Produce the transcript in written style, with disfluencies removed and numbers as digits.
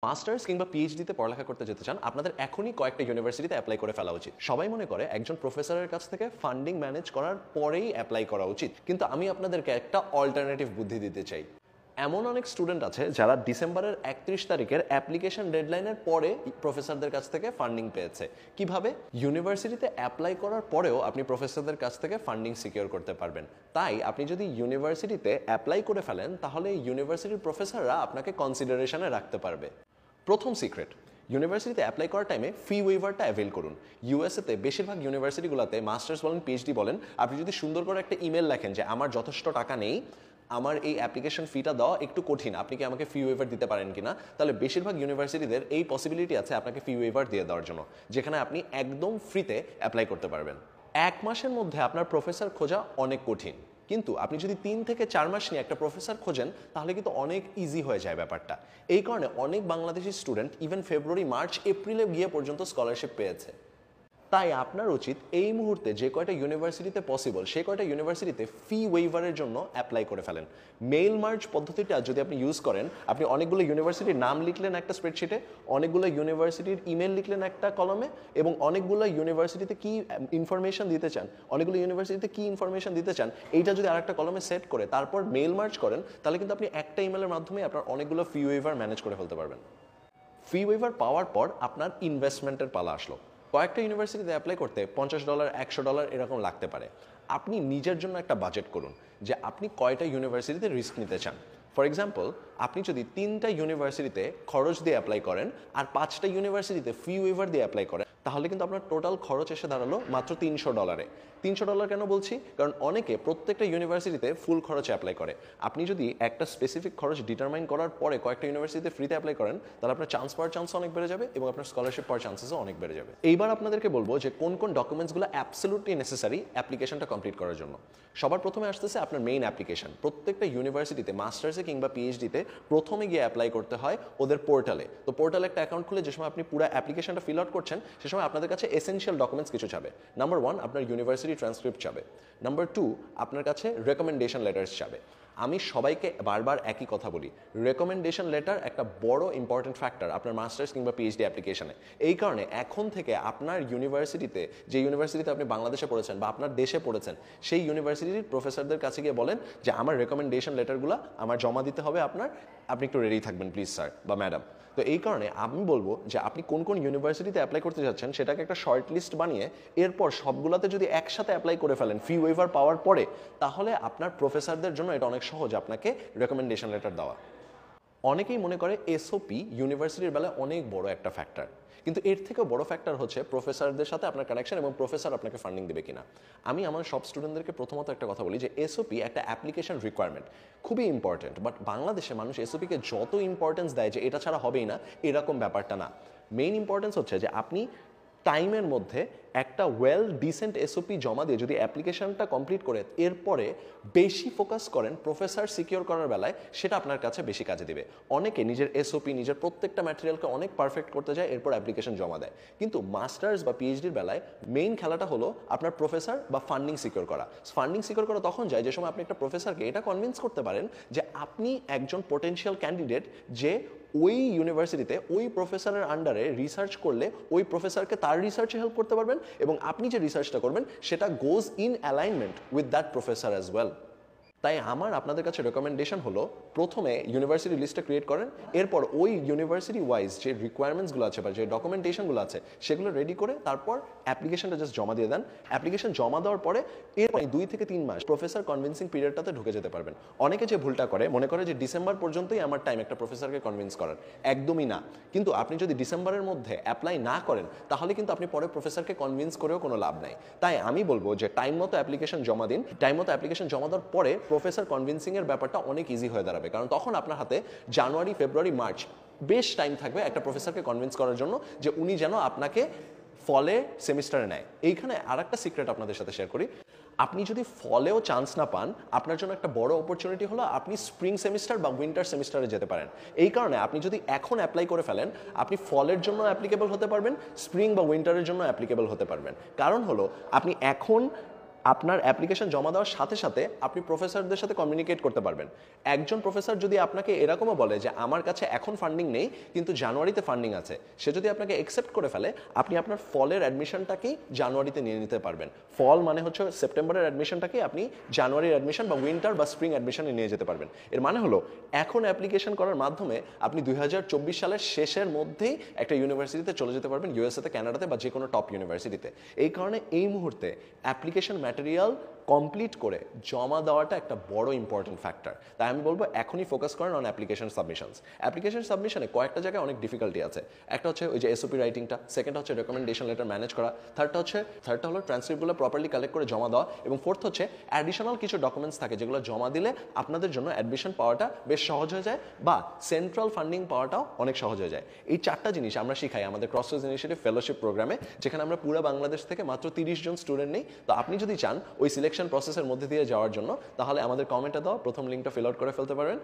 Masters কিংবা পিএইচডিতে পড়ালেখা করতে যেতে চান, আপনাদের এখনই কয়েকটা ইউনিভার্সিটিতে অ্যাপ্লাই করে ফেলা উচিত। সবাই মনে করে একজন প্রফেসরের কাছ থেকে ফান্ডিং ম্যানেজ করার পরেই অ্যাপ্লাই করা উচিত, কিন্তু আমি আপনাদেরকে একটা অল্টারনেটিভ বুদ্ধি দিতে চাই। এমন অনেক স্টুডেন্ট আছে যারা ডিসেম্বরের 31 তারিখের অ্যাপ্লিকেশন ডেডলাইনের পরে প্রফেসরদের কাছ থেকে ফান্ডিং পেয়েছে। কিভাবে? ইউনিভার্সিটিতে অ্যাপ্লাই করার পরেও আপনি প্রফেসরদের কাছ থেকে ফান্ডিং সিকিউর করতে পারবেন। তাই আপনি যদি ইউনিভার্সিটিতে অ্যাপ্লাই করে ফেলেন, তাহলে ইউনিভার্সিটির প্রফেসররা আপনাকে কনসিডারেশনে রাখতে পারবে। প্রথম সিক্রেট, ইউনিভার্সিটিতে অ্যাপ্লাই করার টাইমে ফি ওয়েভারটা অ্যাভেল করুন। ইউএসএতে বেশিরভাগ ইউনিভার্সিটিগুলোতে মাস্টার্স বলেন পিএইচডি বলেন, আপনি যদি সুন্দর করে একটা ইমেল লেখেন যে আমার যথেষ্ট টাকা নেই, আমার এই অ্যাপ্লিকেশন ফিটা দেওয়া একটু কঠিন, আপনি কি আমাকে ফি ওয়েভার দিতে পারেন কিনা, তাহলে বেশিরভাগ ইউনিভার্সিটিদের এই পসিবিলিটি আছে আপনাকে ফি ওয়েভার দিয়ে দেওয়ার জন্য, যেখানে আপনি একদম ফ্রিতে অ্যাপ্লাই করতে পারবেন। 1 মাসের মধ্যে আপনার প্রফেসর খোঁজা অনেক কঠিন, কিন্তু আপনি যদি 3 থেকে 4 মাস নিয়ে একটা প্রফেসর খোঁজেন, তাহলে কিন্তু অনেক ইজি হয়ে যায় ব্যাপারটা। এই কারণে অনেক বাংলাদেশি স্টুডেন্ট ইভেন ফেব্রুয়ারি, মার্চ, এপ্রিলে গিয়ে পর্যন্ত স্কলারশিপ পেয়েছে। তাই আপনার উচিত এই মুহূর্তে যে কয়টা ইউনিভার্সিটিতে পসিবল সেই কয়টা ইউনিভার্সিটিতে ফি ওয়েভারের জন্য অ্যাপ্লাই করে ফেলেন। মেইল মার্জ পদ্ধতিটা যদি আপনি ইউজ করেন, আপনি অনেকগুলো ইউনিভার্সিটির নাম লিখলেন একটা স্প্রেডশিটে, অনেকগুলো ইউনিভার্সিটির ইমেল লিখলেন একটা কলমে, এবং অনেকগুলো ইউনিভার্সিটিতে কি ইনফরমেশন দিতে চান, অনেকগুলো ইউনিভার্সিটিতে কি ইনফরমেশন দিতে চান, এইটা যদি আরেকটা কলমে সেট করে তারপর মেইল মার্জ করেন, তাহলে কিন্তু আপনি একটা ইমেলের মাধ্যমে আপনার অনেকগুলো ফি ওয়েভার ম্যানেজ করে ফেলতে পারবেন। ফি ওয়েভার পাওয়ার পর আপনার ইনভেস্টমেন্টের পালা আসলো। কয়েকটা ইউনিভার্সিটিতে অ্যাপ্লাই করতে $50, $100 এরকম লাগতে পারে। আপনি নিজের জন্য একটা বাজেট করুন যে আপনি কয়টা ইউনিভার্সিটিতে রিস্ক নিতে চান। ফর এক্সাম্পল, আপনি যদি 3টা ইউনিভার্সিটিতে খরচ দিয়ে অ্যাপ্লাই করেন আর 5টা ইউনিভার্সিটিতে ফি ওয়েভার দিয়ে অ্যাপ্লাই করেন, তাহলে কিন্তু আপনার টোটাল খরচ এসে দাঁড়ালো মাত্র $300। $300 কেন বলছি? কারণ অনেকে প্রত্যেকটা ইউনিভার্সিটিতে ফুল খরচে অ্যাপ্লাই করে। আপনি যদি একটা স্পেসিফিক খরচ ডিটারমাইন করার পরে কয়েকটা ইউনিভার্সিটিতে ফ্রিতে অ্যাপ্লাই করেন, তাহলে আপনার চান্স পাওয়ার চান্স অনেক বেড়ে যাবে এবং আপনার স্কলারশিপ পাওয়ার চান্সেসও অনেক বেড়ে যাবে। এইবার আপনাদেরকে বলবো যে কোন কোন ডকুমেন্টসগুলো অ্যাবসলিউটলি নেসেসারি অ্যাপ্লিকেশনটা কমপ্লিট করার জন্য। সবার প্রথমে আসতেছে আপনার মেইন অ্যাপ্লিকেশন। প্রত্যেকটা ইউনিভার্সিটিতে মাস্টার্সে কিংবা পিএইচডিতে প্রথমে গিয়ে অ্যাপ্লাই করতে হয় ওদের পোর্টালে। তো পোর্টালে একটা অ্যাকাউন্ট খুলে যে সময় আপনি পুরো অ্যাপ্লিকেশনটা ফিল আউট করছেন, সে সময় আপনাদের কাছে এসেনশিয়াল ডকুমেন্টস কিছু চাবে। নাম্বার 1, আপনার ইউনিভার্সিটি ট্রান্সক্রিপ্ট চাবে। নাম্বার 2, আপনার কাছে রেকমেন্ডেশন লেটার্স চাবে। আমি সবাইকে বারবার একই কথা বলি, রেকমেন্ডেশন লেটার একটা বড় ইম্পর্টেন্ট ফ্যাক্টর আপনার মাস্টার্স কিংবা পিএইচডি অ্যাপ্লিকেশনে। এই কারণে এখন থেকে আপনার ইউনিভার্সিটিতে, যে ইউনিভার্সিটিতে আপনি বাংলাদেশে পড়েছেন বা আপনার দেশে পড়েছেন, সেই ইউনিভার্সিটির প্রফেসরদের কাছে গিয়ে বলেন যে আমার রেকমেন্ডেশন লেটারগুলো আমার জমা দিতে হবে আপনার, আপনি একটু রেডি থাকবেন প্লিজ স্যার বা ম্যাডাম। তো এই কারণে আমি বলবো যে আপনি কোন কোন ইউনিভার্সিটিতে অ্যাপ্লাই করতে যাচ্ছেন সেটাকে একটা শর্ট লিস্ট বানিয়ে এরপর সবগুলোতে যদি একসাথে অ্যাপ্লাই করে ফেলেন ফি ওয়েভার পাওয়ার পরে, তাহলে আপনার প্রফেসরদের জন্য এটা অনেক সহজ আপনাকে রেকমেন্ডেশন লেটার দেওয়া। অনেকেই মনে করে এসওপি ইউনিভার্সিটির বেলায় অনেক বড় একটা ফ্যাক্টর, কিন্তু এর থেকেও বড় ফ্যাক্টর হচ্ছে প্রফেসরদের সাথে আপনার কানেকশন এবং প্রফেসর আপনাকে ফান্ডিং দেবে কিনা। আমি আমার সব স্টুডেন্টদেরকে প্রথমত একটা কথা বলি যে এসওপি একটা অ্যাপ্লিকেশন রিকোয়ারমেন্ট, খুবই ইম্পর্টেন্ট, বাট বাংলাদেশে মানুষ এসওপিকে যত ইম্পর্টেন্স দেয় যে এটা ছাড়া হবেই না, এরকম ব্যাপারটা না। মেইন ইম্পর্টেন্স হচ্ছে যে আপনি টাইমের মধ্যে একটা ওয়েল ডিসেন্ট এসওপি জমা দিয়ে যদি অ্যাপ্লিকেশনটা কমপ্লিট করে এরপরে বেশি ফোকাস করেন প্রফেসর সিকিউর করার বেলায়, সেটা আপনার কাছে বেশি কাজে দিবে। অনেকে নিজের এসওপি, নিজের প্রত্যেকটা ম্যাটেরিয়ালকে অনেক পারফেক্ট করতে যায়, এরপর অ্যাপ্লিকেশন জমা দেয়। কিন্তু মাস্টার্স বা পিএইচডির বেলায় মেইন খেলাটা হলো আপনার প্রফেসর বা ফান্ডিং সিকিউর করা। ফান্ডিং সিকিউর করা তখন যায় যে সময় আপনি একটা প্রফেসরকে এটা কনভিন্স করতে পারেন যে আপনি একজন পোটেনশিয়াল ক্যান্ডিডেট, যে ওই ইউনিভার্সিটিতে ওই প্রফেসরের আন্ডারে রিসার্চ করলে ওই প্রফেসরকে তার রিসার্চে হেল্প করতে পারবেন এবং আপনি যে রিসার্চটা করবেন সেটা গোজ in alignment with that professor as well. তাই আমার আপনাদের কাছে রেকমেন্ডেশন হলো, প্রথমে ইউনিভার্সিটি লিস্টটা ক্রিয়েট করেন, এরপর ওই ইউনিভার্সিটি ওয়াইজ যে রিকোয়ারমেন্টসগুলো আছে বা যে ডকুমেন্টেশনগুলো আছে সেগুলো রেডি করে তারপর অ্যাপ্লিকেশনটা জাস্ট জমা দিয়ে দেন। অ্যাপ্লিকেশন জমা দেওয়ার পরে এরপর 2 থেকে 3 মাস প্রফেসর কনভিন্সিং পিরিয়ডটাতে ঢুকে যেতে পারবেন। অনেকে যে ভুলটা করে, মনে করে যে ডিসেম্বর পর্যন্তই আমার টাইম একটা প্রফেসরকে কনভিন্স করার, একদমই না। কিন্তু আপনি যদি ডিসেম্বরের মধ্যে অ্যাপ্লাই না করেন, তাহলে কিন্তু আপনি পরে প্রফেসরকে কনভিন্স করেও কোনো লাভ নাই। তাই আমি বলবো যে টাইম মতো অ্যাপ্লিকেশন জমা দিন। টাইম মতো অ্যাপ্লিকেশন জমা দেওয়ার পরে প্রফেসর কনভিন্সিং এর ব্যাপারটা অনেক ইজি হয়ে দাঁড়াবে, কারণ তখন আপনার হাতে জানুয়ারি, ফেব্রুয়ারি, মার্চ বেশ টাইম থাকবে একটা প্রফেসরকে কনভিন্স করার জন্য যে উনি যেন আপনাকে ফলে সেমিস্টারে নেয়। এইখানে আরেকটা সিক্রেট আপনাদের সাথে শেয়ার করি, আপনি যদি ফলেও চান্স না পান, আপনার জন্য একটা বড় অপরচুনিটি হলো আপনি স্প্রিং সেমিস্টার বা উইন্টার সেমিস্টারে যেতে পারেন। এই কারণে আপনি যদি এখন অ্যাপ্লাই করে ফেলেন, আপনি ফলের জন্য অ্যাপ্লিকেবল হতে পারবেন, স্প্রিং বা উইন্টারের জন্য অ্যাপ্লিকেবল হতে পারবেন। কারণ হলো আপনি এখন আপনার অ্যাপ্লিকেশন জমা দেওয়ার সাথে সাথে আপনি প্রফেসরদের সাথে কমিউনিকেট করতে পারবেন। একজন প্রফেসর যদি আপনাকে এরকমও বলে যে আমার কাছে এখন ফান্ডিং নেই কিন্তু জানুয়ারিতে ফান্ডিং আছে, সে যদি আপনাকে অ্যাকসেপ্ট করে ফেলে, আপনি আপনার ফলের অ্যাডমিশনটাকেই জানুয়ারিতে নিয়ে নিতে পারবেন। ফল মানে হচ্ছে সেপ্টেম্বরের অ্যাডমিশনটাকেই আপনি জানুয়ারির অ্যাডমিশন বা উইন্টার বা স্প্রিং অ্যাডমিশনে নিয়ে যেতে পারবেন। এর মানে হলো এখন অ্যাপ্লিকেশন করার মাধ্যমে আপনি 2024 সালের শেষের মধ্যেই একটা ইউনিভার্সিটিতে চলে যেতে পারবেন, ইউএসএতে, কানাডাতে বা যে কোনো টপ ইউনিভার্সিটিতে। এই কারণে এই মুহূর্তে অ্যাপ্লিকেশন ম্যাটেরিয়াল কমপ্লিট করে জমা দেওয়াটা একটা বড় ইম্পর্টেন্ট ফ্যাক্টর। তাই আমি বলবো এখনই ফোকাস করেন অন অ্যাপ্লিকেশন সাবমিশনস। অ্যাপ্লিকেশন সাবমিশনে কয়েকটা জায়গায় অনেক ডিফিকাল্টি আছে। একটা হচ্ছে ওই যে এসওপি রাইটিংটা, সেকেন্ড হচ্ছে রেকমেন্ডেশন লেটার ম্যানেজ করা, থার্ডটা হলো ট্রান্সক্রিপ্টগুলো প্রপারলি কালেক্ট করে জমা দেওয়া, এবং ফোর্থ হচ্ছে অ্যাডিশনাল কিছু ডকুমেন্টস থাকে যেগুলো জমা দিলে আপনাদের জন্য অ্যাডমিশন পাওয়াটা বেশ সহজ হয়ে যায় বা সেন্ট্রাল ফান্ডিং পাওয়াটাও অনেক সহজ হয়ে যায়। এই চারটা জিনিস আমরা শিখাই আমাদের ক্রসরোডস ইনিশিয়েটিভ ফেলোশিপ প্রোগ্রামে, যেখানে আমরা পুরো বাংলাদেশ থেকে মাত্র 30 জন স্টুডেন্ট নেই। তো আপনি যদি চান ওই সিলেকশন প্রসেসের মধ্যে দিয়ে যাওয়ার জন্য, তাহলে আমাদের কমেন্টে দেওয়া প্রথম লিঙ্কটা ফিল আউট করে ফেলতে পারেন।